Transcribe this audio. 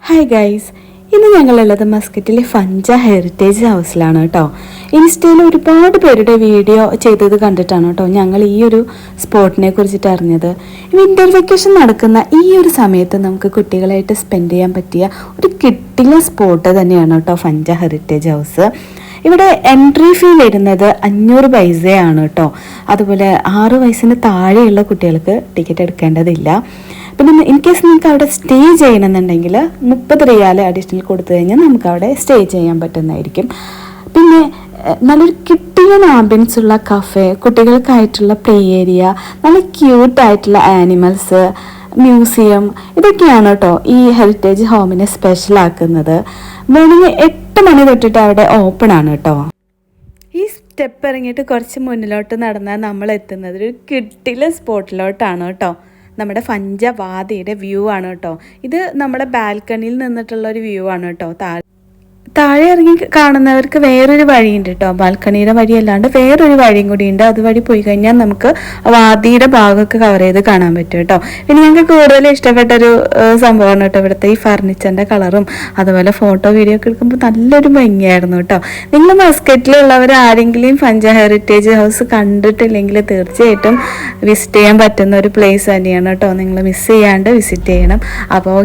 Hi guys, ഇന്ന് ഞങ്ങളുള്ളത് മസ്കറ്റിലെ ഫഞ്ച heritage ഹൗസിലാണ് കേട്ടോ. ഇൻസ്റ്റയിൽ ഒരുപാട് പേരുടെ വീഡിയോ ചെയ്തത് കണ്ടിട്ടാണ് കേട്ടോ ഞങ്ങൾ ഈ ഒരു സ്പോട്ടിനെ കുറിച്ചിട്ട് അറിഞ്ഞത്. വിൻ്റർ വെക്കേഷൻ നടക്കുന്ന ഈ ഒരു സമയത്ത് നമുക്ക് കുട്ടികളായിട്ട് സ്പെൻഡ് ചെയ്യാൻ പറ്റിയ ഒരു കിട്ടിയ സ്പോട്ട് തന്നെയാണ് കേട്ടോ ഫഞ്ച ഹെറിറ്റേജ് ഹൗസ്. ഇവിടെ എൻട്രി ഫീ വരുന്നത് 500 പൈസയാണ് കേട്ടോ. അതുപോലെ 6 വയസ്സിന് താഴെയുള്ള കുട്ടികൾക്ക് ടിക്കറ്റ് എടുക്കേണ്ടതില്ല. പിന്നെ ഇൻ കേസ് നിങ്ങൾക്ക് അവിടെ സ്റ്റേ ചെയ്യണമെന്നുണ്ടെങ്കിൽ 30 റിയാൽ അഡീഷണൽ കൊടുത്തു കഴിഞ്ഞാൽ നമുക്ക് അവിടെ സ്റ്റേ ചെയ്യാൻ പറ്റുന്നതായിരിക്കും. പിന്നെ നല്ലൊരു കിട്ടിയ ആംബിയൻസ് ഉള്ള കഫേ, കുട്ടികൾക്കായിട്ടുള്ള പ്ലേ ഏരിയ, നല്ല ക്യൂട്ടായിട്ടുള്ള ആനിമൽസ്, മ്യൂസിയം, ഇതൊക്കെയാണ് കേട്ടോ ഈ ഹെറിറ്റേജ് ഹോമിനെ സ്പെഷ്യൽ ആക്കുന്നത്. മോർണിംഗ് 8 മണി തൊട്ടിട്ട് അവിടെ ഓപ്പൺ ആണ് കേട്ടോ. ഈ സ്റ്റെപ്പ് ഇറങ്ങിയിട്ട് കുറച്ച് മുന്നിലോട്ട് നടന്നാൽ നമ്മൾ എത്തുന്നത് ഒരു കിട്ടിയ സ്പോട്ടിലോട്ടാണ് കേട്ടോ. നമ്മുടെ ഫഞ്ച വാദിയുടെ വ്യൂ ആണ് കേട്ടോ. ഇത് നമ്മുടെ ബാൽക്കണിയിൽ നിന്നിട്ടുള്ള ഒരു വ്യൂ ആണ് കേട്ടോ. താഴെ ഇറങ്ങി കാണുന്നവർക്ക് വേറൊരു വഴിയുണ്ട് കേട്ടോ. ബാൽക്കണിയുടെ വഴി അല്ലാണ്ട് വേറൊരു വഴിയും കൂടി ഉണ്ട്. അതുവഴി പോയി കഴിഞ്ഞാൽ നമുക്ക് വാദിയുടെ ഭാഗമൊക്കെ കവർ ചെയ്ത് കാണാൻ പറ്റും കേട്ടോ. പിന്നെ ഞങ്ങൾക്ക് കൂടുതൽ ഇഷ്ടപ്പെട്ടൊരു സംഭവമാണ് കേട്ടോ ഇവിടുത്തെ ഈ ഫർണിച്ചറിൻ്റെ കളറും അതുപോലെ ഫോട്ടോ വീഡിയോ ഒക്കെ എടുക്കുമ്പോൾ നല്ലൊരു ഭംഗിയായിരുന്നു കേട്ടോ. നിങ്ങൾ മസ്കറ്റിലുള്ളവർ ആരെങ്കിലും ഫഞ്ച ഹെറിറ്റേജ് ഹൗസ് കണ്ടിട്ടില്ലെങ്കിൽ തീർച്ചയായിട്ടും വിസിറ്റ് ചെയ്യാൻ പറ്റുന്ന ഒരു പ്ലേസ് തന്നെയാണ് കേട്ടോ. നിങ്ങൾ മിസ് ചെയ്യാണ്ട് വിസിറ്റ് ചെയ്യണം. അപ്പോൾ